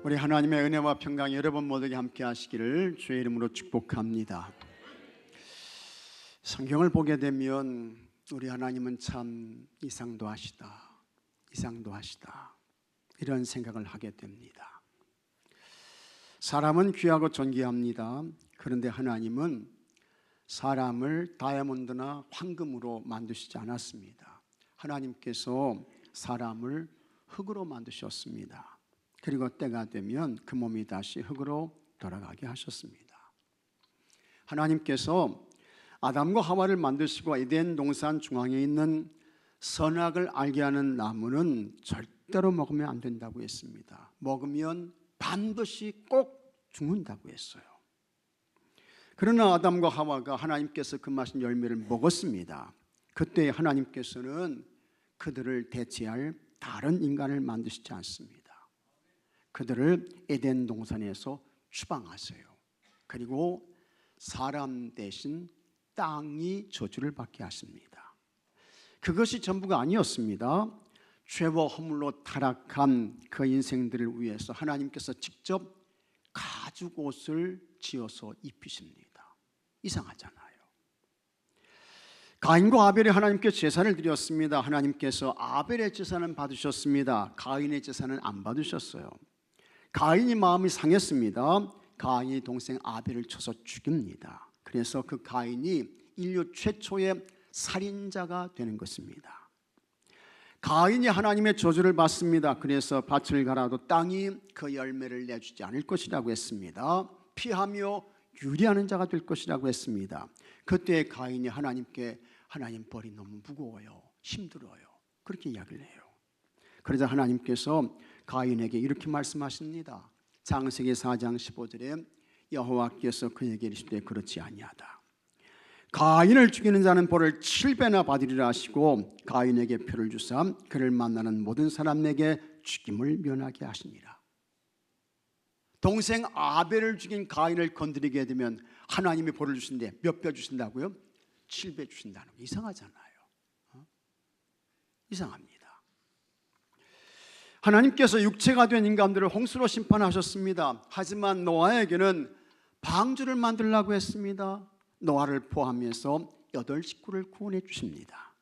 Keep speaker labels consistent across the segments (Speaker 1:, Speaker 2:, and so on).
Speaker 1: 우리 하나님의 은혜와 평강이 여러분 모두에게 함께 하시기를 주의 이름으로 축복합니다. 성경을 보게 되면 우리 하나님은 참 이상도 하시다 이런 생각을 하게 됩니다. 사람은 귀하고 존귀합니다. 그런데 하나님은 사람을 다이아몬드나 황금으로 만드시지 않았습니다. 하나님께서 사람을 흙으로 만드셨습니다. 그리고 때가 되면 그 몸이 다시 흙으로 돌아가게 하셨습니다. 하나님께서 아담과 하와를 만드시고 에덴 동산 중앙에 있는 선악을 알게 하는 나무는 절대로 먹으면 안 된다고 했습니다. 먹으면 반드시 꼭 죽는다고 했어요. 그러나 아담과 하와가 하나님께서 금하신 열매를 먹었습니다. 그때 하나님께서는 그들을 대체할 다른 인간을 만드시지 않습니다. 그들을 에덴 동산에서 추방하세요. 그리고 사람 대신 땅이 저주를 받게 하십니다. 그것이 전부가 아니었습니다. 죄와 허물로 타락한 그 인생들을 위해서 하나님께서 직접 가죽옷을 지어서 입히십니다. 이상하잖아요. 가인과 아벨이 하나님께 제사를 드렸습니다. 하나님께서 아벨의 제사는 받으셨습니다. 가인의 제사는 안 받으셨어요. 가인이 마음이 상했습니다. 가인이 동생 아벨을 쳐서 죽입니다. 그래서 그 가인이 인류 최초의 살인자가 되는 것입니다. 가인이 하나님의 저주를 받습니다. 그래서 밭을 갈아도 땅이 그 열매를 내주지 않을 것이라고 했습니다. 피하며 유리하는 자가 될 것이라고 했습니다. 그때 가인이 하나님께 하나님 벌이 너무 무거워요, 힘들어요, 그렇게 이야기를 해요. 그러자 하나님께서 가인에게 이렇게 말씀하십니다. 창세기 4장 15절에 여호와께서 그에게 이르시되 그렇지 아니하다. 가인을 죽이는 자는 벌을 7배나 받으리라 하시고 가인에게 표를 주사 그를 만나는 모든 사람에게 죽임을 면하게 하시니라. 동생 아벨을 죽인 가인을 건드리게 되면 하나님이 벌을 주신데 몇 배 주신다고요? 7배 주신다는 거 이상하잖아요. 이상합니다. 하나님께서 육체가 된 인간들을 홍수로 심판하셨습니다. 하지만 노아에게는 방주를 만들라고 했습니다. 노아를 포함해서 8식구를 구원해 주십니다.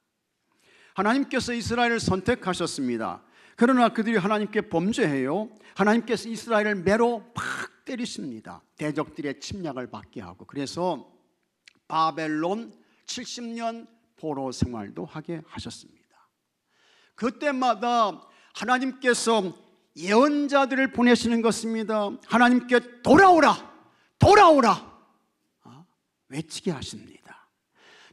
Speaker 1: 하나님께서 이스라엘을 선택하셨습니다. 그러나 그들이 하나님께 범죄해요. 하나님께서 이스라엘을 매로 팍 때리십니다. 대적들의 침략을 받게 하고, 그래서 바벨론 70년 포로 생활도 하게 하셨습니다. 그때마다 하나님께서 예언자들을 보내시는 것입니다. 하나님께 돌아오라 외치게 하십니다.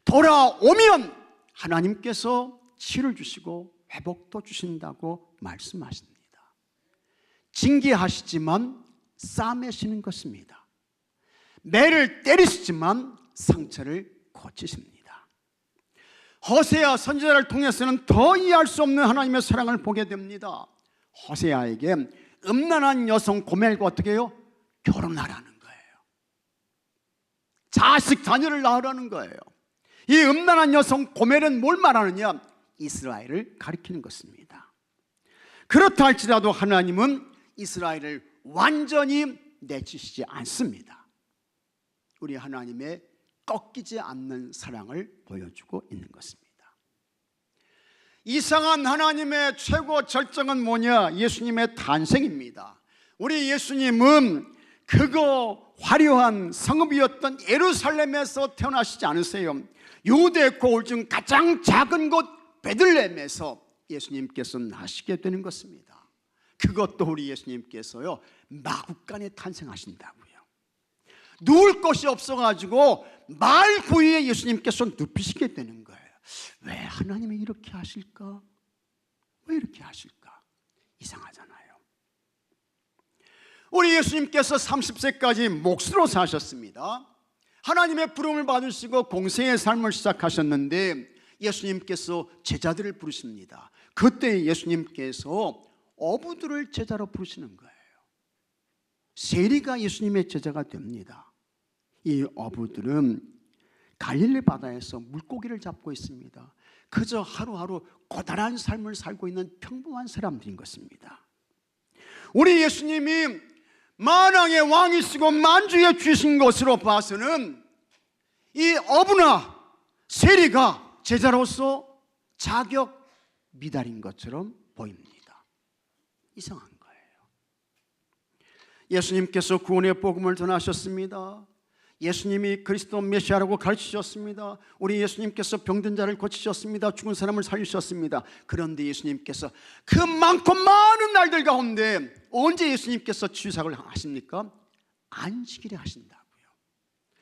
Speaker 1: 돌아오면 하나님께서 치를 주시고 회복도 주신다고 말씀하십니다. 징계하시지만 싸매시는 것입니다. 매를 때리시지만 상처를 고치십니다. 호세아 선지자를 통해서는 더 이해할 수 없는 하나님의 사랑을 보게 됩니다. 호세아에게 음란한 여성 고멜과 어떻게 해요? 결혼하라는 거예요. 자식 자녀를 낳으라는 거예요. 이 음란한 여성 고멜은 뭘 말하느냐? 이스라엘을 가리키는 것입니다. 그렇다 할지라도 하나님은 이스라엘을 완전히 내치시지 않습니다. 우리 하나님의 꺾이지 않는 사랑을 보여주고 있는 것입니다. 이상한 하나님의 최고 절정은 뭐냐? 예수님의 탄생입니다. 우리 예수님은 그거 화려한 성읍이었던 예루살렘에서 태어나시지 않으세요. 유대 고을 중 가장 작은 곳 베들레헴에서 예수님께서 나시게 되는 것입니다. 그것도 우리 예수님께서요 마구간에 탄생하신다고요. 누울 곳이 없어가지고 말 부위에 예수님께서 눕히시게 되는 거예요. 왜 하나님이 이렇게 하실까? 왜 이렇게 하실까? 이상하잖아요. 우리 예수님께서 30세까지 몫으로 사셨습니다. 하나님의 부름을 받으시고 공생의 삶을 시작하셨는데 예수님께서 제자들을 부르십니다. 그때 예수님께서 어부들을 제자로 부르시는 거예요. 세리가 예수님의 제자가 됩니다. 이 어부들은 갈릴리 바다에서 물고기를 잡고 있습니다. 그저 하루하루 고단한 삶을 살고 있는 평범한 사람들인 것입니다. 우리 예수님이 만왕의 왕이시고 만주의 주신 것으로 봐서는 이 어부나 세리가 제자로서 자격 미달인 것처럼 보입니다. 이상한 거예요. 예수님께서 구원의 복음을 전하셨습니다. 예수님이 그리스도 메시아라고 가르치셨습니다. 우리 예수님께서 병든 자를 고치셨습니다. 죽은 사람을 살리셨습니다. 그런데 예수님께서 그 많고 많은 날들 가운데 언제 예수님께서 치유사역을 하십니까? 안식일에 하신다고요.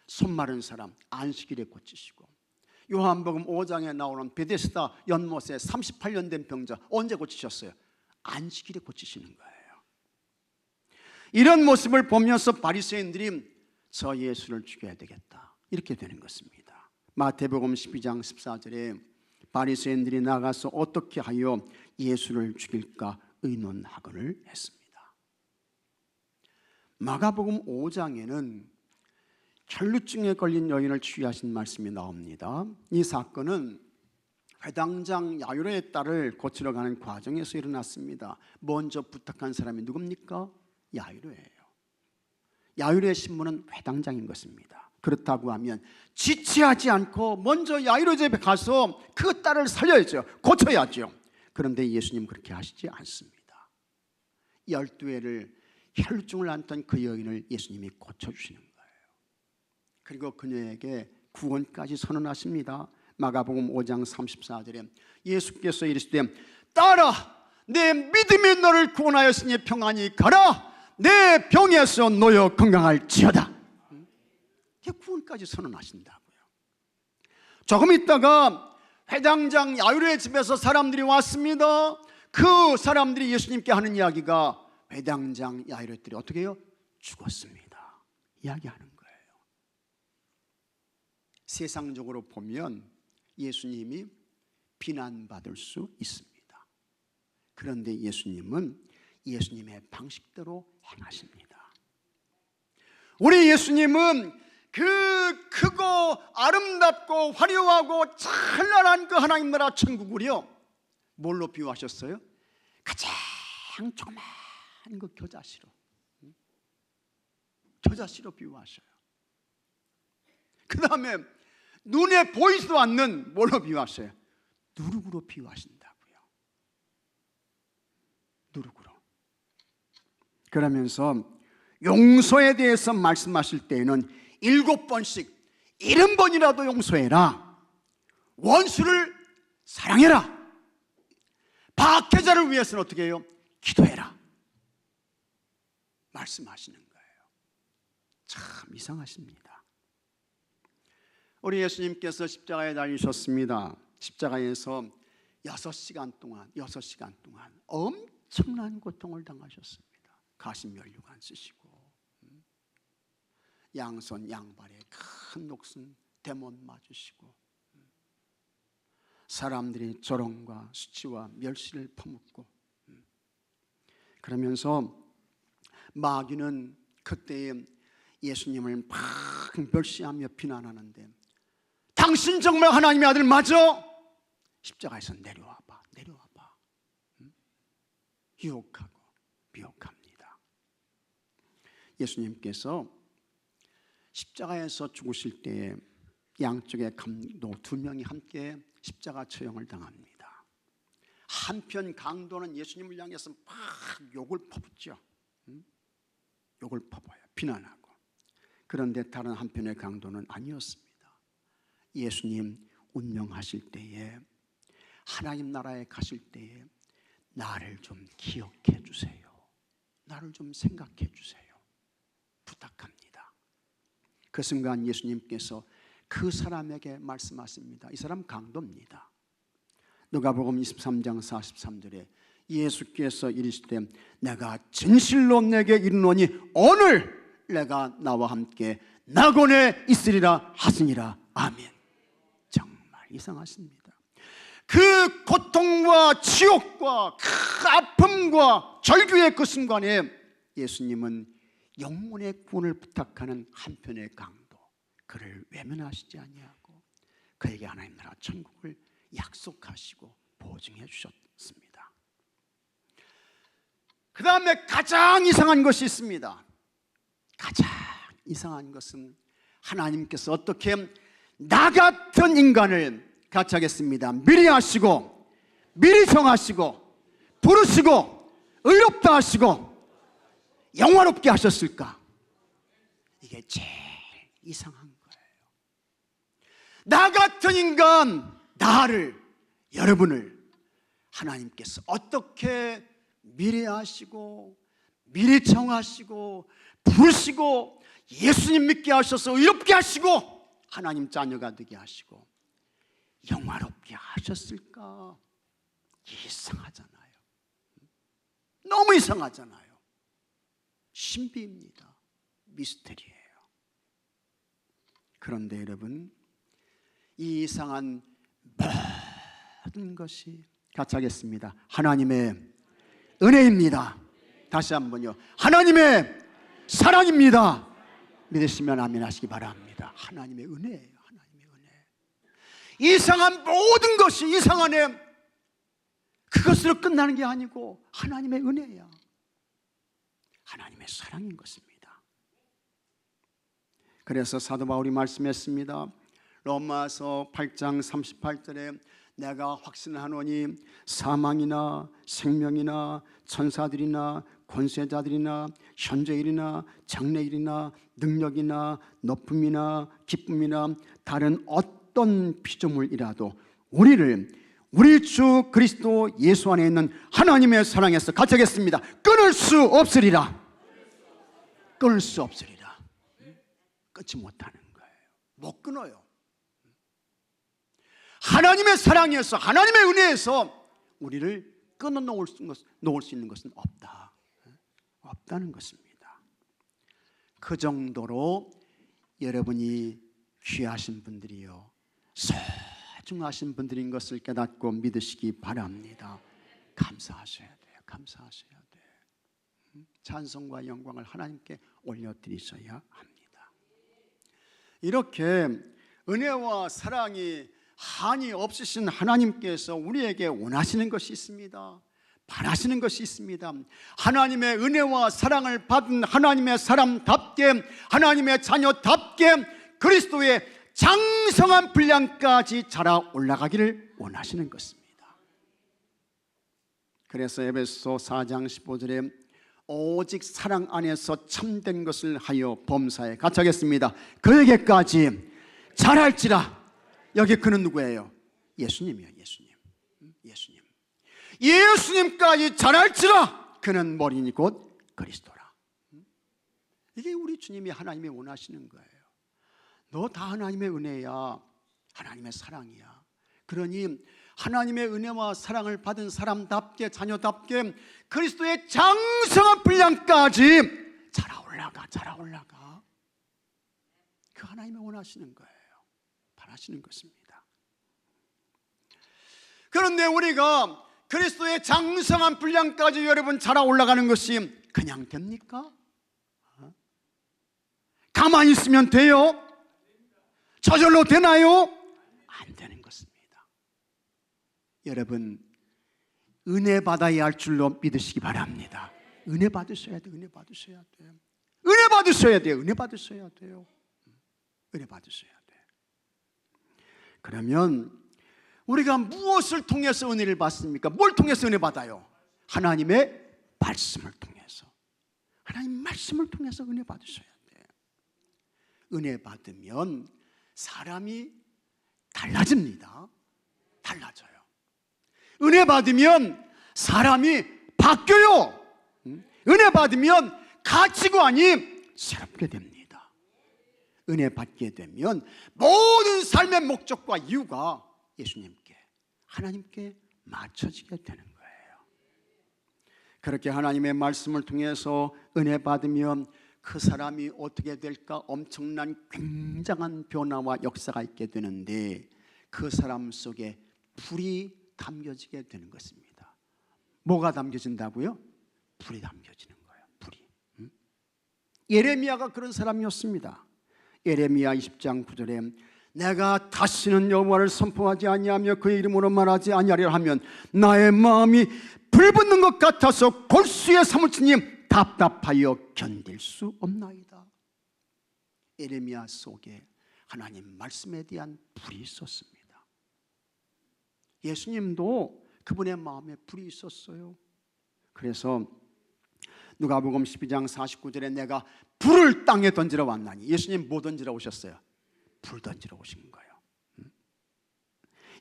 Speaker 1: 손 마른 사람 안식일에 고치시고, 요한복음 5장에 나오는 베데스다 연못에 38년 된 병자 언제 고치셨어요? 안식일에 고치시는 거예요. 이런 모습을 보면서 바리새인들이 저 예수를 죽여야 되겠다, 이렇게 되는 것입니다. 마태복음 12장 14절에 바리새인들이 나가서 어떻게 하여 예수를 죽일까 의논하거늘 했습니다. 마가복음 5장에는 혈루증에 걸린 여인을 치유하신 말씀이 나옵니다. 이 사건은 회당장 야이로의 딸을 고치러 가는 과정에서 일어났습니다. 먼저 부탁한 사람이 누굽니까? 야이로예요. 야이로의 신분은 회당장인 것입니다. 그렇다고 하면 지체하지 않고 먼저 야이로 집에 가서 그 딸을 살려야죠. 고쳐야죠. 그런데 예수님 그렇게 하시지 않습니다. 12회를 혈루증을 앓던 그 여인을 예수님이 고쳐주시는 거예요. 그리고 그녀에게 구원까지 선언하십니다. 마가복음 5장 34절에 예수께서 이르시되 딸아, 내 믿음이 너를 구원하였으니 평안히 가라, 내 병에서 놓여 건강할지어다. 구원까지 선언하신다고요. 조금 있다가 회당장 야이로의 집에서 사람들이 왔습니다. 그 사람들이 예수님께 하는 이야기가 회당장 야이로의 딸이 어떻게 해요? 죽었습니다 이야기하는 거예요. 세상적으로 보면 예수님이 비난받을 수 있습니다. 그런데 예수님은 예수님의 방식대로 행하십니다. 우리 예수님은 그 크고 아름답고 화려하고 찬란한 그 하나님 나라 천국을요, 뭘로 비유하셨어요? 가장 조그만 그 겨자씨로 비유하셔요. 그 다음에 눈에 보이지도 않는 뭘로 비유하셔요? 누룩으로 비유하신다고요. 누룩으로. 그러면서 용서에 대해서 말씀하실 때에는 7번씩 70번이라도 용서해라, 원수를 사랑해라, 박해자를 위해서는 어떻게 해요? 기도해라 말씀하시는 거예요. 참 이상하십니다. 우리 예수님께서 십자가에 달리셨습니다. 십자가에서 6시간 동안 엄청난 고통을 당하셨습니다. 가시면류관 쓰시고 양손 양발에 큰 녹슨 대못 맞으시고 사람들이 조롱과 수치와 멸시를 퍼붓고, 그러면서 마귀는 그때에 예수님을 막 멸시하며 비난하는데, 당신 정말 하나님의 아들 맞아? 십자가에서 내려와봐 유혹하고 미혹합니다. 예수님께서 십자가에서 죽으실 때에 양쪽의 강도 2명이 함께 십자가 처형을 당합니다. 한편 강도는 예수님을 향해서 막 욕을 퍼붓죠. 욕을 퍼봐요. 비난하고. 그런데 다른 한편의 강도는 아니었습니다. 예수님 운명하실 때에, 하나님 나라에 가실 때에 나를 좀 기억해 주세요, 나를 좀 생각해 주세요, 부탁합니다. 그 순간 예수님께서 그 사람에게 말씀하십니다. 이 사람 강도입니다. 누가복음 23장 43절에 예수께서 이르시되 내가 진실로 내게 이르노니 오늘 내가 나와 함께 낙원에 있으리라 하시니라. 아멘. 정말 이상하십니다. 그 고통과 지옥과 그 아픔과 절규의 그 순간에 예수님은 영혼의 구원을 부탁하는 한편의 강도, 그를 외면하시지 아니하고 그에게 하나님 나라 천국을 약속하시고 보증해 주셨습니다. 그 다음에 가장 이상한 것이 있습니다. 가장 이상한 것은 하나님께서 어떻게 나 같은 인간을 같이 하겠습니다. 미리 하시고 미리 정하시고 부르시고 의롭다 하시고 영화롭게 하셨을까? 이게 제일 이상한 거예요. 나 같은 인간, 나를, 여러분을 하나님께서 어떻게 미리 하시고 미리 정하시고 부르시고 예수님 믿게 하셔서 의롭게 하시고 하나님 자녀가 되게 하시고 영화롭게 하셨을까? 이상하잖아요. 너무 이상하잖아요. 신비입니다. 미스터리예요. 그런데 여러분, 이 이상한 모든 것이 같이 하겠습니다. 하나님의 은혜입니다. 다시 한번요. 하나님의 사랑입니다. 믿으시면 아멘 하시기 바랍니다. 하나님의 은혜예요. 하나님의 은혜. 이상한 모든 것이 이상하네. 그것으로 끝나는 게 아니고 하나님의 은혜야. 하나님의 사랑인 것입니다. 그래서 사도 바울이 말씀했습니다. 로마서 8장 38절에 내가 확신하노니 사망이나 생명이나 천사들이나 권세자들이나 현재일이나 장래일이나 능력이나 높음이나 기쁨이나 다른 어떤 피조물이라도 우리를 우리 주 그리스도 예수 안에 있는 하나님의 사랑에서 같이 하겠습니다. 끊을 수 없으리라. 끊을 수 없으리라. 끊지 못하는 거예요. 못 끊어요. 하나님의 사랑에서, 하나님의 은혜에서 우리를 끊어 놓을 수 있는 것은 없다. 없다는 것입니다. 그 정도로 여러분이 귀하신 분들이요, 소중하신 분들인 것을 깨닫고 믿으시기 바랍니다. 감사하셔야 돼요. 감사하셔야 돼요. 찬송과 영광을 하나님께 올려드리셔야 합니다. 이렇게 은혜와 사랑이 한이 없으신 하나님께서 우리에게 원하시는 것이 있습니다. 바라시는 것이 있습니다. 하나님의 은혜와 사랑을 받은 하나님의 사람답게, 하나님의 자녀답게 그리스도의 장성한 분량까지 자라 올라가기를 원하시는 것입니다. 그래서 에베소 4장 15절에 오직 사랑 안에서 참된 것을 하여 범사에 같이 하겠습니다. 그에게까지 자랄지라. 여기 그는 누구예요? 예수님이요. 예수님. 예수님까지 자랄지라. 그는 머리니 곧 그리스도라. 이게 우리 주님이 하나님이 원하시는 거예요. 너 다 하나님의 은혜야. 하나님의 사랑이야. 그러니 하나님의 은혜와 사랑을 받은 사람답게, 자녀답게 그리스도의 장성한 분량까지 자라 올라가. 그 하나님이 원하시는 거예요. 바라시는 것입니다. 그런데 우리가 그리스도의 장성한 분량까지 여러분 자라 올라가는 것이 그냥 됩니까? 가만히 있으면 돼요? 저절로 되나요? 안 되는 것입니다. 여러분, 은혜 받아야 할 줄로 믿으시기 바랍니다. 은혜 받으셔야 돼요. 은혜 받으셔야 돼요. 은혜 받으셔야 돼요. 은혜 받으셔야 돼요. 은혜 받으셔야 돼요. 그러면 우리가 무엇을 통해서 은혜를 받습니까? 뭘 통해서 은혜 받아요? 하나님의 말씀을 통해서. 하나님 말씀을 통해서 은혜 받으셔야 돼요. 은혜 받으면 사람이 달라집니다. 달라져요. 은혜 받으면 사람이 바뀌어요. 은혜 받으면 가치관이 새롭게 됩니다. 은혜 받게 되면 모든 삶의 목적과 이유가 예수님께, 하나님께 맞춰지게 되는 거예요. 그렇게 하나님의 말씀을 통해서 은혜 받으면 그 사람이 어떻게 될까? 엄청난 굉장한 변화와 역사가 있게 되는데 그 사람 속에 불이 담겨지게 되는 것입니다. 뭐가 담겨진다고요? 불이 담겨지는 거예요. 불이. 예레미야가 그런 사람이었습니다. 예레미야 20장 9절에 내가 다시는 여호와를 선포하지 아니하며 그의 이름으로 말하지 아니하리라 하면 나의 마음이 불붙는 것 같아서 골수에 사무치니 답답하여 견딜 수 없나이다. 예레미야 속에 하나님 말씀에 대한 불이 있었습니다. 예수님도 그분의 마음에 불이 있었어요. 그래서 누가복음 12장 49절에 내가 불을 땅에 던지러 왔나니, 예수님 뭐 던지러 오셨어요? 불 던지러 오신 거예요.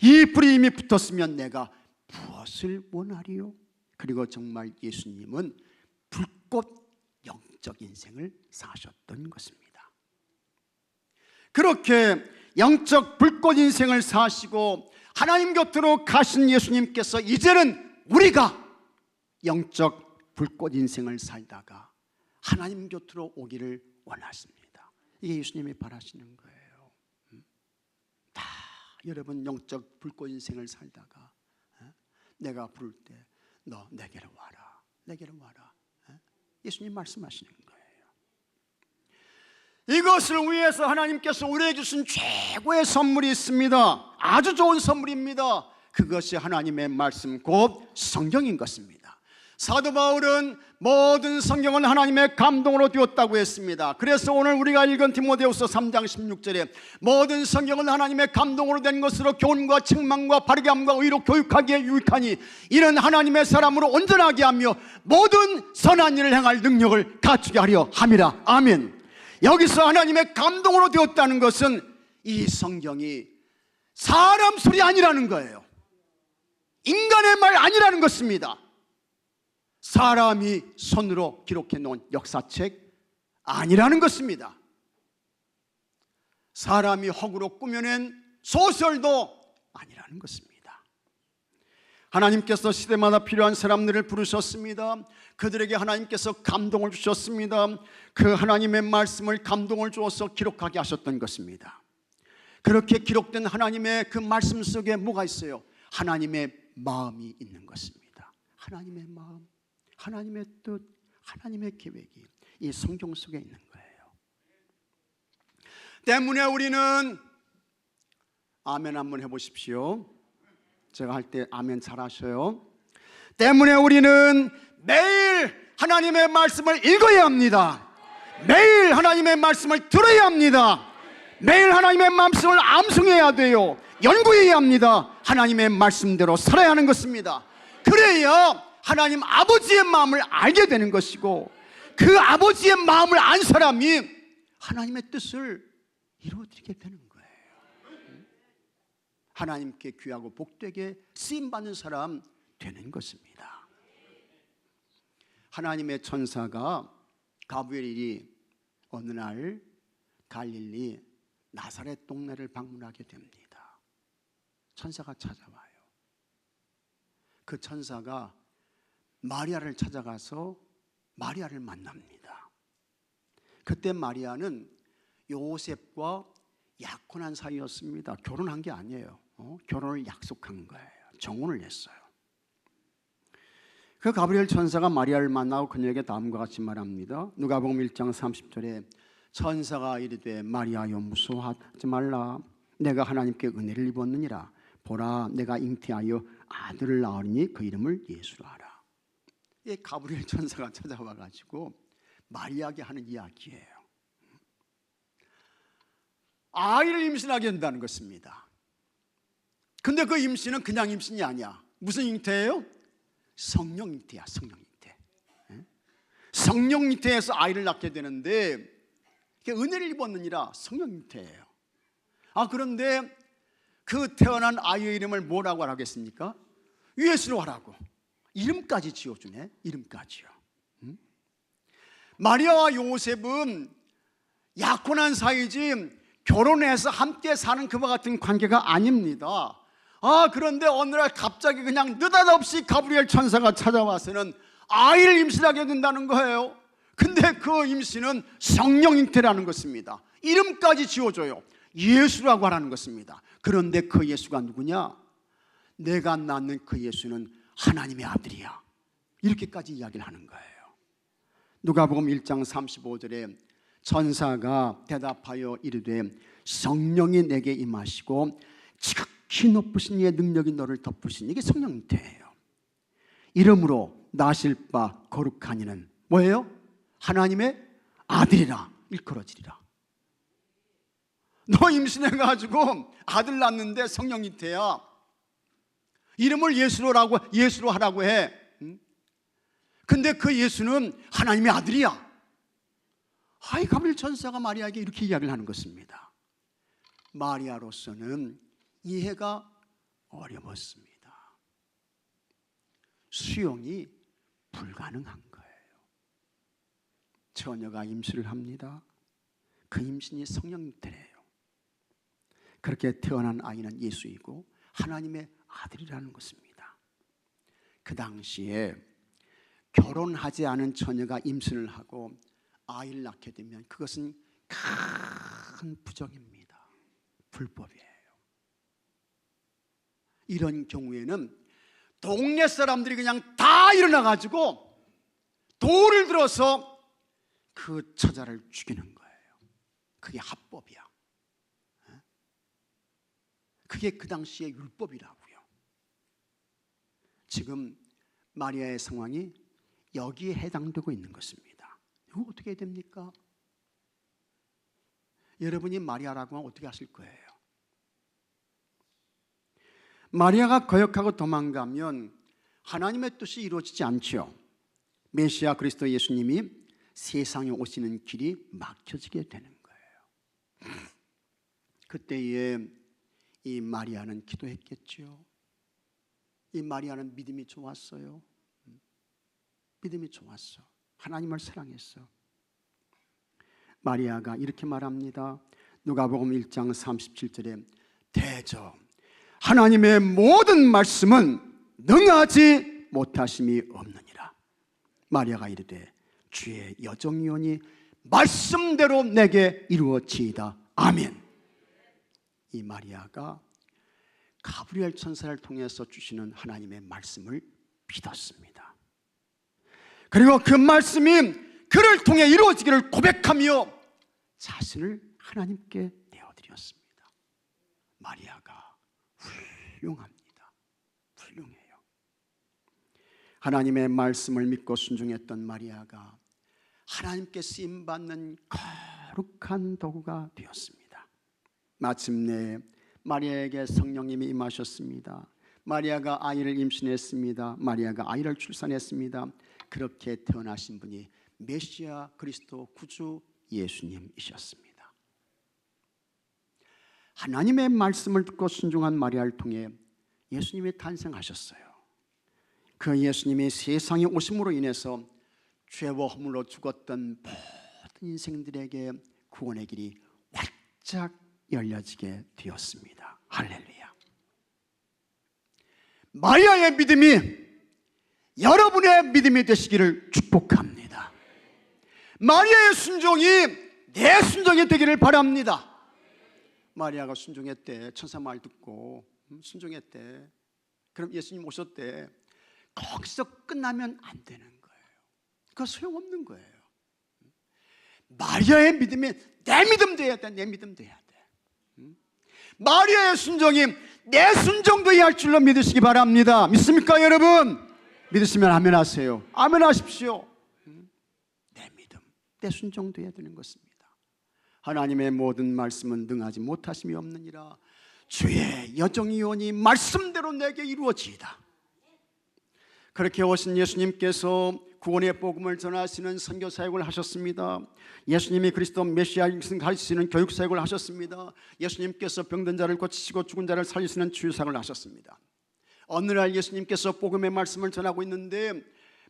Speaker 1: 이 불이 이미 붙었으면 내가 무엇을 원하리요? 그리고 정말 예수님은 불꽃 영적 인생을 사셨던 것입니다. 그렇게 영적 불꽃 인생을 사시고 하나님 곁으로 가신 예수님께서 이제는 우리가 영적 불꽃 인생을 살다가 하나님 곁으로 오기를 원하십니다. 이게 예수님이 바라시는 거예요. 다 여러분 영적 불꽃 인생을 살다가 내가 부를 때 너 내게로 와라, 내게로 와라. 예수님 말씀하시는 거예요. 이것을 위해서 하나님께서 우리에게 주신 최고의 선물이 있습니다. 아주 좋은 선물입니다. 그것이 하나님의 말씀 곧 성경인 것입니다. 사도 바울은 모든 성경은 하나님의 감동으로 되었다고 했습니다. 그래서 오늘 우리가 읽은 디모데후서 3장 16절에 모든 성경은 하나님의 감동으로 된 것으로 교훈과 책망과 바르게 함과 의로 교육하기에 유익하니 이는 하나님의 사람으로 온전하게 하며 모든 선한 일을 행할 능력을 갖추게 하려 함이라. 아멘. 여기서 하나님의 감동으로 되었다는 것은 이 성경이 사람 소리 아니라는 거예요. 인간의 말 아니라는 것입니다. 사람이 손으로 기록해 놓은 역사책 아니라는 것입니다. 사람이 허구로 꾸며낸 소설도 아니라는 것입니다. 하나님께서 시대마다 필요한 사람들을 부르셨습니다. 그들에게 하나님께서 감동을 주셨습니다. 그 하나님의 말씀을 감동을 주어서 기록하게 하셨던 것입니다. 그렇게 기록된 하나님의 그 말씀 속에 뭐가 있어요? 하나님의 마음이 있는 것입니다. 하나님의 마음, 하나님의 뜻, 하나님의 계획이 이 성경 속에 있는 거예요. 때문에 우리는 아멘 한번 해보십시오. 제가 할 때 아멘 잘하셔요. 때문에 우리는 매일 하나님의 말씀을 읽어야 합니다. 매일 하나님의 말씀을 들어야 합니다. 매일 하나님의 말씀을 암송해야 돼요. 연구해야 합니다. 하나님의 말씀대로 살아야 하는 것입니다. 그래야 하나님 아버지의 마음을 알게 되는 것이고, 그 아버지의 마음을 안 사람이 하나님의 뜻을 이루어드리게 되는 거예요. 하나님께 귀하고 복되게 쓰임받는 사람 되는 것입니다. 하나님의 천사가 가브리엘이 어느 날 갈릴리 나사렛 동네를 방문하게 됩니다. 천사가 찾아와요. 그 천사가 마리아를 찾아가서 마리아를 만납니다. 그때 마리아는 요셉과 약혼한 사이였습니다. 결혼한 게 아니에요. 결혼을 약속한 거예요. 정혼을 했어요. 그 가브리엘 천사가 마리아를 만나고 그녀에게 다음과 같이 말합니다. 누가복음 1장 30절에 천사가 이르되 마리아여 무서워하지 말라. 내가 하나님께 은혜를 입었느니라. 보라 내가 잉태하여 아들을 낳으리니 그 이름을 예수라 하라. 이 가브리엘 천사가 찾아와 가지고 마리아에게 하는 이야기예요. 아이를 임신하게 된다는 것입니다. 근데 그 임신은 그냥 임신이 아니야. 무슨 잉태예요? 성령 잉태야. 성령 잉태. 성령 잉태에서 아이를 낳게 되는데 은혜를 입었느니라 성령 잉태예요. 그런데 그 태어난 아이의 이름을 뭐라고 하겠습니까? 예수로 하라고. 이름까지 지어주네. 이름까지요. 마리아와 요셉은 약혼한 사이지 결혼해서 함께 사는 그와 같은 관계가 아닙니다. 그런데 어느 날 갑자기 그냥 느닷없이 가브리엘 천사가 찾아와서는 아이를 임신하게 된다는 거예요. 근데 그 임신은 성령 잉태라는 것입니다. 이름까지 지어줘요. 예수라고 하라는 것입니다. 그런데 그 예수가 누구냐? 내가 낳는 그 예수는 하나님의 아들이야. 이렇게까지 이야기를 하는 거예요. 누가복음 1장 35절에 천사가 대답하여 이르되 성령이 내게 임하시고 지극히 높으신 이의 능력이 너를 덮으시니, 이게 성령 잉태예요. 이름으로 나실 바 거룩한 이는 뭐예요? 하나님의 아들이라 일컬어지리라. 너 임신해가지고 아들 낳는데 성령이 돼야 이름을 예수로 하라고 해. 근데 그 예수는 하나님의 아들이야. 아이, 가브리엘 천사가 마리아에게 이렇게 이야기를 하는 것입니다. 마리아로서는 이해가 어려웠습니다. 수용이 불가능한 거예요. 처녀가 임신을 합니다. 그 임신이 성령태래요. 그렇게 태어난 아이는 예수이고 하나님의 아들이라는 것입니다. 그 당시에 결혼하지 않은 처녀가 임신을 하고 아이를 낳게 되면 그것은 큰 부정입니다. 불법이에요. 이런 경우에는 동네 사람들이 그냥 다 일어나가지고 돌을 들어서 그 처자를 죽이는 거예요. 그게 합법이야. 그게 그 당시의 율법이라고요. 지금 마리아의 상황이 여기에 해당되고 있는 것입니다. 이거 어떻게 해야 됩니까? 여러분이 마리아라고 하면 어떻게 하실 거예요? 마리아가 거역하고 도망가면 하나님의 뜻이 이루어지지 않죠. 메시아 그리스도 예수님이 세상에 오시는 길이 막혀지게 되는 거예요. 그때에 이 마리아는 기도했겠죠. 이 마리아는 믿음이 좋았어요. 믿음이 좋았어. 하나님을 사랑했어. 마리아가 이렇게 말합니다. 누가복음 1장 37절에 대저 하나님의 모든 말씀은 능하지 못하심이 없느니라. 마리아가 이르되 주의 여정이오니 말씀대로 내게 이루어지이다. 아멘. 이 마리아가 가브리엘 천사를 통해서 주시는 하나님의 말씀을 믿었습니다. 그리고 그 말씀이 그를 통해 이루어지기를 고백하며 자신을 하나님께 내어드렸습니다. 마리아가 훌륭합니다. 훌륭해요. 하나님의 말씀을 믿고 순종했던 마리아가 하나님께 쓰임받는 거룩한 도구가 되었습니다. 마침내 마리아에게 성령님이 임하셨습니다. 마리아가 아이를 임신했습니다. 마리아가 아이를 출산했습니다. 그렇게 태어나신 분이 메시아 그리스도 구주 예수님이셨습니다. 하나님의 말씀을 듣고 순종한 마리아를 통해 예수님이 탄생하셨어요. 그 예수님이 세상에 오심으로 인해서 죄와 허물로 죽었던 모든 인생들에게 구원의 길이 활짝 열려지게 되었습니다. 할렐루야. 마리아의 믿음이 여러분의 믿음이 되시기를 축복합니다. 마리아의 순종이 내 순종이 되기를 바랍니다. 마리아가 순종했대. 천사 말 듣고 순종했대. 그럼 예수님 오셨대. 거기서 끝나면 안 되는 거예요. 그거 소용없는 거예요. 마리아의 믿음이 내 믿음 돼야 돼. 내 믿음 돼야 돼. 마리아의 순종이 내 순종도 할 줄로 믿으시기 바랍니다. 믿습니까 여러분? 믿으시면 아멘 하세요. 아멘 하십시오. 내 믿음, 내 순종도 해야 되는 것입니다. 하나님의 모든 말씀은 능하지 못하심이 없느니라. 주의 여정이오니 말씀대로 내게 이루어지이다. 그렇게 오신 예수님께서 구원의 복음을 전하시는 선교 사역을 하셨습니다. 예수님이 그리스도 메시아이신 가르치시는 교육 사역을 하셨습니다. 예수님께서 병든 자를 고치시고 죽은 자를 살리시는 치유 사역을 하셨습니다. 어느 날 예수님께서 복음의 말씀을 전하고 있는데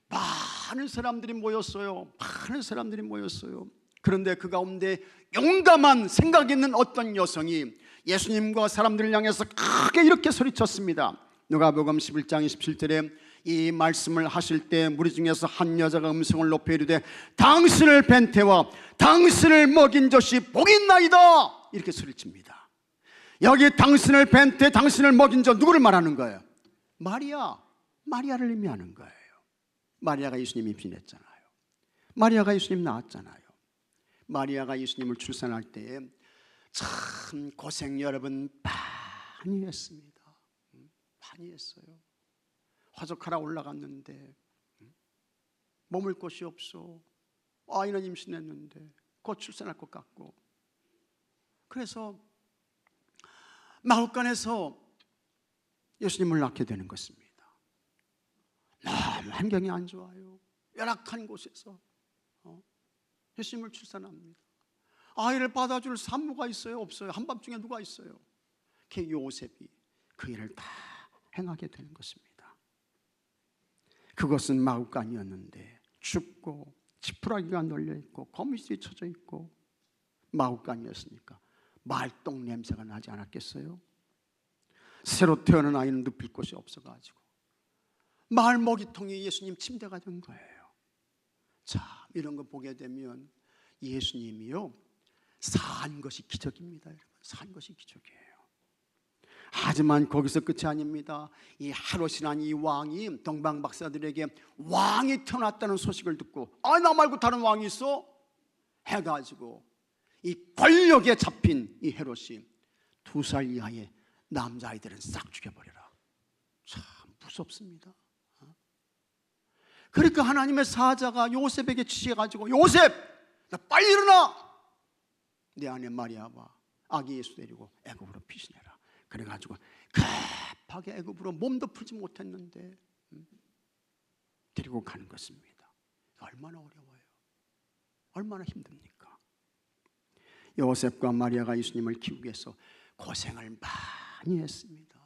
Speaker 1: 많은 사람들이 모였어요. 많은 사람들이 모였어요. 그런데 그 가운데 용감한 생각 있는 어떤 여성이 예수님과 사람들을 향해서 크게 이렇게 소리쳤습니다. 누가복음 11장 27절에 이 말씀을 하실 때 무리 중에서 한 여자가 음성을 높여 이르되 당신을 뵌 태와 당신을 먹인 젖이 복이 있나이다. 이렇게 소리칩니다. 여기 당신을 뵌 태, 당신을 먹인 젖 누구를 말하는 거예요? 마리아를 의미하는 거예요. 마리아가 예수님 임신했잖아요. 마리아가 예수님 낳았잖아요. 마리아가 예수님을 출산할 때에 참 고생 여러분 많이 했습니다. 많이 했어요. 화적하러 올라갔는데 머물 곳이 없어. 아이는 임신했는데 곧 출산할 것 같고. 그래서 마हु간에서 예수님을 낳게 되는 것입니다. 너무 환경이 안 좋아요. 열악한 곳에서 예수님을 출산합니다. 아이를 받아줄 산모가 있어요? 없어요? 한밤중에 누가 있어요? 그 요셉이 그 일을 다 행하게 되는 것입니다. 그것은 마हु간이었는데 춥고 지푸라기가 널려있고 거미줄이 쳐져 있고 마हु간이었으니까 말똥 냄새가 나지 않았겠어요? 새로 태어난 아이는 눕힐 곳이 없어가지고 마을 먹이통이 예수님 침대가 된 거예요. 자, 이런 거 보게 되면 예수님이요, 산 것이 기적입니다. 여러분, 산 것이 기적이에요. 하지만 거기서 끝이 아닙니다. 이 헤롯이라는 이 왕이 동방 박사들에게 왕이 태어났다는 소식을 듣고, 아, 나 말고 다른 왕이 있어? 해가지고 이 권력에 잡힌 이 헤롯이 2살 이하의 남자아이들은 싹 죽여버려라. 참 무섭습니다. 그러니까 하나님의 사자가 요셉에게 지시해가지고, 요셉, 나 빨리 일어나! 내 아내 마리아와 아기 예수 데리고 애굽으로 피신해라. 그래가지고 급하게 애굽으로 몸도 풀지 못했는데 데리고 가는 것입니다. 얼마나 어려워요. 얼마나 힘듭니까? 요셉과 마리아가 예수님을 키우기 위해서 고생을 많이 했습니다.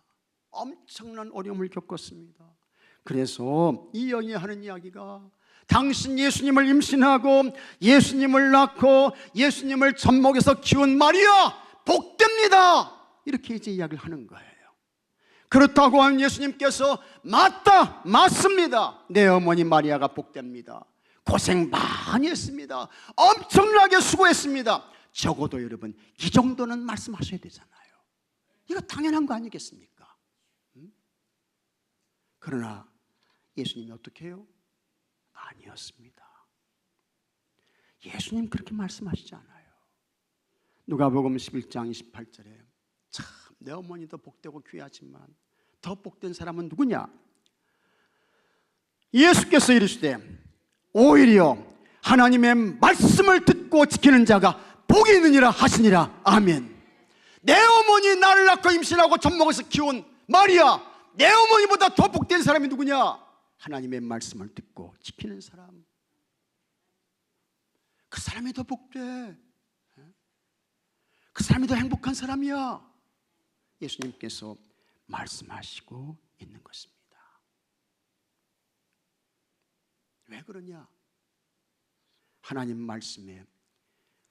Speaker 1: 엄청난 어려움을 겪었습니다. 그래서 이 여인이 하는 이야기가, 당신 예수님을 임신하고 예수님을 낳고 예수님을 젖먹여서 키운 마리아 복됩니다, 이렇게 이제 이야기를 하는 거예요. 그렇다고 하면 예수님께서 맞다, 맞습니다, 내 어머니 마리아가 복됩니다, 고생 많이 했습니다, 엄청나게 수고했습니다, 적어도 여러분 이 정도는 말씀하셔야 되잖아요. 이거 당연한 거 아니겠습니까? 그러나 예수님이 어떻게 해요? 아니었습니다. 예수님 그렇게 말씀하시지 않아요. 누가복음 11장 28절에 참, 내 어머니도 복되고 귀하지만 더 복된 사람은 누구냐? 예수께서 이르시되 오히려 하나님의 말씀을 듣고 지키는 자가 복이 있느니라 하시니라. 아멘. 내 어머니 나를 낳고 임신하고 젖먹여서 키운 마리아, 내 어머니보다 더 복된 사람이 누구냐? 하나님의 말씀을 듣고 지키는 사람. 그 사람이 더 복돼. 그 사람이 더 행복한 사람이야. 예수님께서 말씀하시고 있는 것입니다. 왜 그러냐? 하나님 말씀에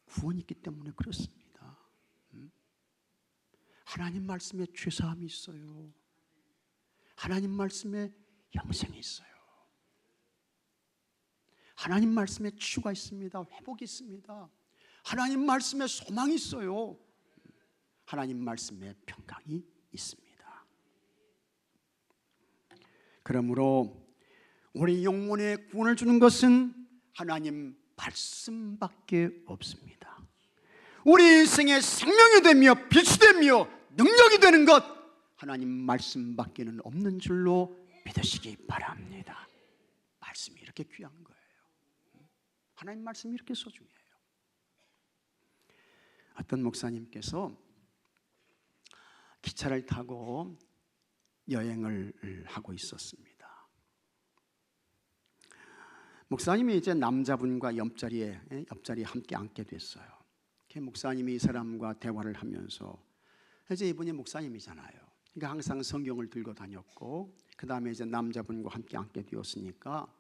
Speaker 1: 구원이 있기 때문에 그렇습니다. 하나님 말씀에 죄사함이 있어요. 하나님 말씀에 영생이 있어요. 하나님 말씀에 치유가 있습니다. 회복이 있습니다. 하나님 말씀에 소망이 있어요. 하나님 말씀에 평강이 있습니다. 그러므로 우리 영혼에 구원을 주는 것은 하나님 말씀밖에 없습니다. 우리 인생의 생명이 되며 빛이 되며 능력이 되는 것, 하나님 말씀밖에는 없는 줄로 믿으시기 바랍니다. 말씀이 이렇게 귀한 거예요. 하나님 말씀이 이렇게 소중해요. 어떤 목사님께서 기차를 타고 여행을 하고 있었습니다. 목사님이 이제 남자분과 옆자리에 함께 앉게 됐어요. 목사님이 이 사람과 대화를 하면서, 이제 이분이 목사님이잖아요. 그러니까 항상 성경을 들고 다녔고, 그 다음에 이제 남자분과 함께 앉게 되었으니까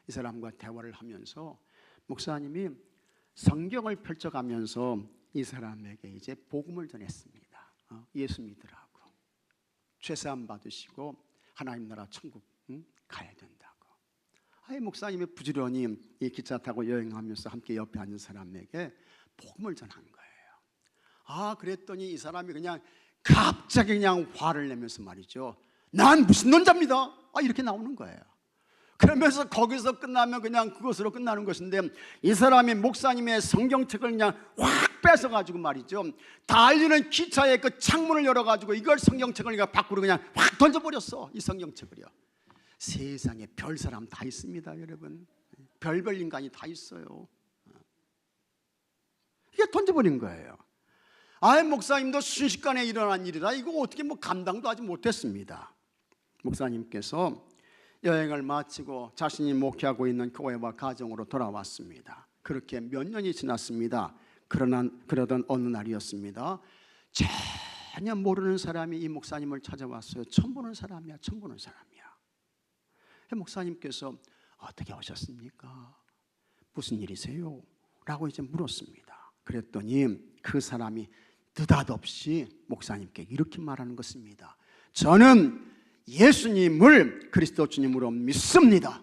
Speaker 1: 이 사람과 대화를 하면서 목사님이 성경을 펼쳐가면서 이 사람에게 이제 복음을 전했습니다. 예수 믿으라고, 죄사함 받으시고 하나님 나라 천국 가야 된다고. 목사님이 부지런히 이 기차 타고 여행하면서 함께 옆에 앉은 사람에게 복음을 전한 거예요. 그랬더니 이 사람이 그냥 갑자기 그냥 화를 내면서 말이죠, 난 무슨 논자입니다, 이렇게 나오는 거예요. 그러면서 거기서 끝나면 그냥 그것으로 끝나는 것인데, 이 사람이 목사님의 성경책을 그냥 확 뺏어가지고 말이죠, 달리는 기차의 그 창문을 열어가지고 이걸 성경책을 밖으로 그냥 확 던져버렸어. 이 성경책을요. 세상에 별 사람 다 있습니다, 여러분. 별별 인간이 다 있어요. 이게 던져버린 거예요. 목사님도 순식간에 일어난 일이라 이거 어떻게 감당도 하지 못했습니다. 목사님께서 여행을 마치고 자신이 목회하고 있는 교회와 가정으로 돌아왔습니다. 그렇게 몇 년이 지났습니다. 그러던 어느 날이었습니다. 전혀 모르는 사람이 이 목사님을 찾아왔어요. 처음 보는 사람이야. 목사님께서 어떻게 오셨습니까? 무슨 일이세요? 라고 이제 물었습니다. 그랬더니 그 사람이 느닷없이 목사님께 이렇게 말하는 것입니다. 저는 예수님을 그리스도 주님으로 믿습니다.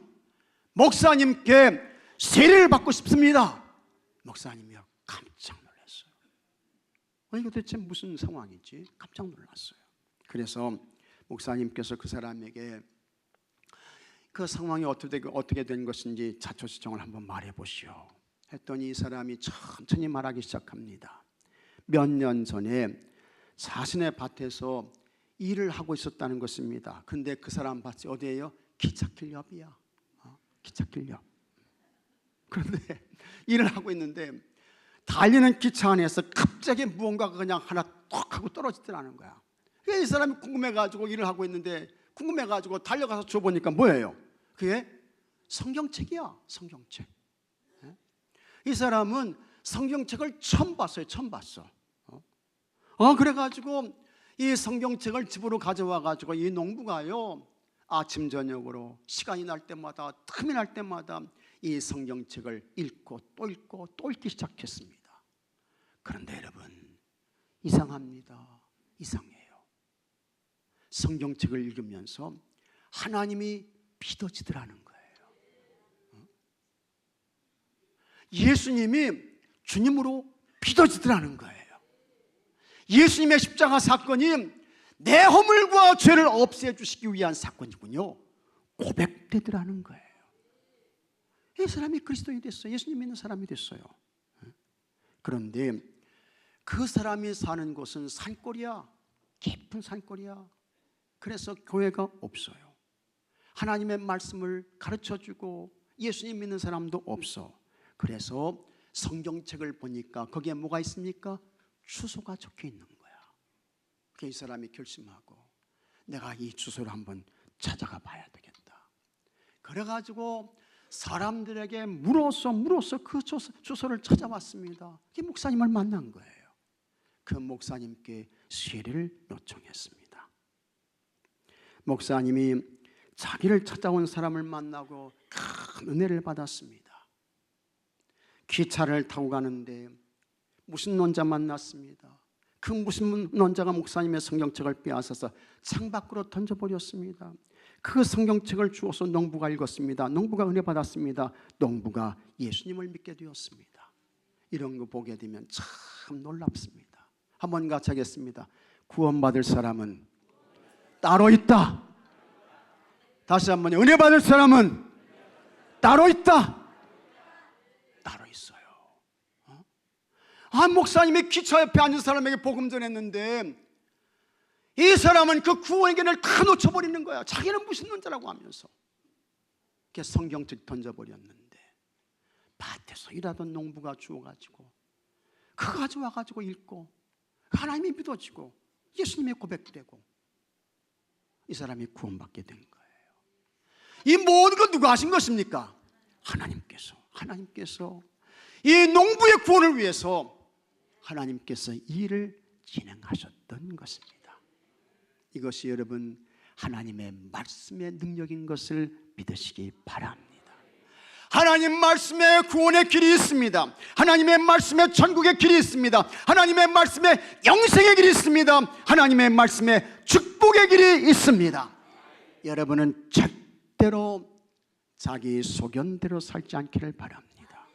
Speaker 1: 목사님께 세례를 받고 싶습니다. 목사님이 깜짝 놀랐어요. 이거 대체 무슨 상황이지? 깜짝 놀랐어요. 그래서 목사님께서 그 사람에게 그 상황이 어떻게 된 것인지 자초지종을 한번 말해 보시오 했더니 이 사람이 천천히 말하기 시작합니다. 몇 년 전에 자신의 밭에서 일을 하고 있었다는 것입니다. 근데 그 사람 밭이 어디예요? 기찻길 옆이야. 기찻길 옆. 그런데 일을 하고 있는데 달리는 기차 안에서 갑자기 무언가가 그냥 하나 톡 하고 떨어지더라는 거야. 이 사람이 궁금해가지고 일을 하고 있는데 궁금해가지고 달려가서 줘보니까 뭐예요? 그게 성경책이야. 성경책. 이 사람은 성경책을 처음 봤어요. 그래가지고 이 성경책을 집으로 가져와가지고 이 농부가요, 아침 저녁으로 시간이 날 때마다, 틈이 날 때마다 이 성경책을 읽고 또 읽고 또 읽기 시작했습니다. 그런데 여러분, 이상합니다. 이상해요. 성경책을 읽으면서 하나님이 믿어지더라는 거예요. 예수님이 주님으로 믿어지더라는 거예요. 예수님의 십자가 사건이 내 허물과 죄를 없애주시기 위한 사건이군요. 고백되더라는 거예요. 이 사람이 그리스도인이 됐어요. 예수님 믿는 사람이 됐어요. 그런데 그 사람이 사는 곳은 산골이야. 깊은 산골이야. 그래서 교회가 없어요. 하나님의 말씀을 가르쳐주고 예수님 믿는 사람도 없어. 그래서 성경책을 보니까 거기에 뭐가 있습니까? 주소가 적혀 있는 거야. 그래서 이 사람이 결심하고 내가 이 주소를 한번 찾아가 봐야 되겠다. 그래가지고 사람들에게 물어서 그 주소를 찾아왔습니다. 이 목사님을 만난 거예요. 그 목사님께 세례를 요청했습니다. 목사님이 자기를 찾아온 사람을 만나고 큰 은혜를 받았습니다. 기차를 타고 가는데 무슨 논자 만났습니다. 그 무슨 논자가 목사님의 성경책을 빼앗아서 창밖으로 던져버렸습니다. 그 성경책을 주워서 농부가 읽었습니다. 농부가 은혜 받았습니다. 농부가 예수님을 믿게 되었습니다. 이런 거 보게 되면 참 놀랍습니다. 한번 같이 하겠습니다. 구원받을 사람은 따로 있다. 다시 한번, 은혜 받을 사람은 따로 있다. 따로 있어요. 목사님이 기차 옆에 앉은 사람에게 복음 전했는데 이 사람은 그 구원의 길을 다 놓쳐버리는 거야. 자기는 무슨 논자라고 하면서 성경책 던져버렸는데 밭에서 일하던 농부가 주워가지고 그거 가져와가지고 읽고 하나님이 믿어지고 예수님의 고백되고 이 사람이 구원받게 된 거예요. 이 모든 건 누가 하신 것입니까? 하나님께서 이 농부의 구원을 위해서 하나님께서 일을 진행하셨던 것입니다. 이것이 여러분 하나님의 말씀의 능력인 것을 믿으시기 바랍니다. 하나님 말씀에 구원의 길이 있습니다. 하나님의 말씀에 천국의 길이 있습니다. 하나님의 말씀에 영생의 길이 있습니다. 하나님의 말씀에 축복의 길이 있습니다. 여러분은 절대로 자기 소견대로 살지 않기를 바랍니다.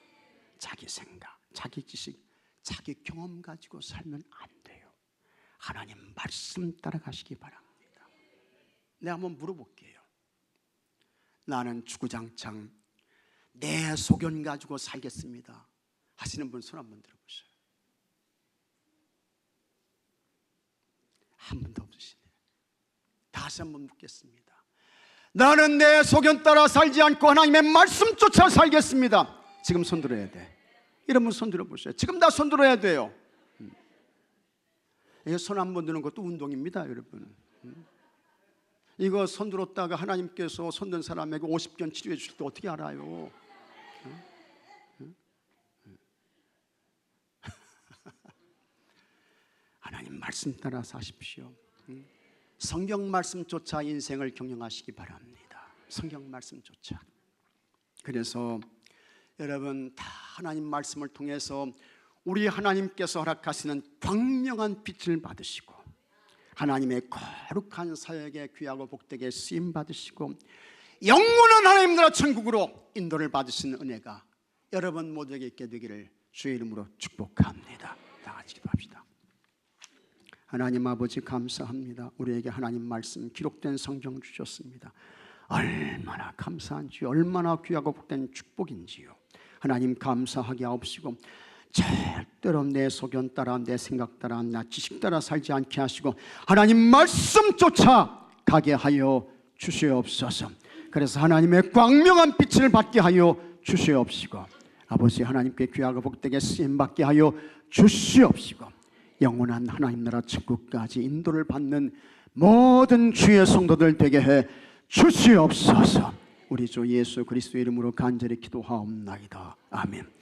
Speaker 1: 자기 생각, 자기 지식, 자기 경험 가지고 살면 안 돼요. 하나님 말씀 따라가시기 바랍니다. 내가 한번 물어볼게요. 나는 주구장창 내 소견 가지고 살겠습니다 하시는 분 손 한번 들어보세요. 한 분도 없으시네요. 다시 한번 묻겠습니다. 나는 내 소견 따라 살지 않고 하나님의 말씀 쫓아 살겠습니다. 지금 손들어야 돼. 이러면 손들어 보세요. 지금 다 손들어야 돼요. 이거 손 한 번 드는 것도 운동입니다, 여러분. 이거 손들었다가 하나님께서 손든 사람에게 50견 치료해 주실 때 어떻게 알아요? 하나님 말씀 따라 사십시오. 성경 말씀조차 인생을 경영하시기 바랍니다. 성경 말씀조차. 그래서 여러분 다 하나님 말씀을 통해서 우리 하나님께서 허락하시는 광명한 빛을 받으시고 하나님의 거룩한 사역에 귀하고 복되게 쓰임 받으시고 영원한 하나님 나라 천국으로 인도를 받으시는 은혜가 여러분 모두에게 있게 되기를 주의 이름으로 축복합니다. 다 같이 기도합시다. 하나님 아버지 감사합니다. 우리에게 하나님 말씀 기록된 성경 주셨습니다. 얼마나 감사한지, 얼마나 귀하고 복된 축복인지요. 하나님 감사하게 하옵시고 절대로 내 소견 따라, 내 생각 따라, 나 지식 따라 살지 않게 하시고 하나님 말씀 쫓아 가게 하여 주시옵소서. 그래서 하나님의 광명한 빛을 받게 하여 주시옵시고 아버지 하나님께 귀하고 복되게 쓰임받게 하여 주시옵시고 영원한 하나님 나라 천국까지 인도를 받는 모든 주의 성도들 되게 해 주시옵소서. 우리 주 예수 그리스도의 이름으로 간절히 기도하옵나이다. 아멘.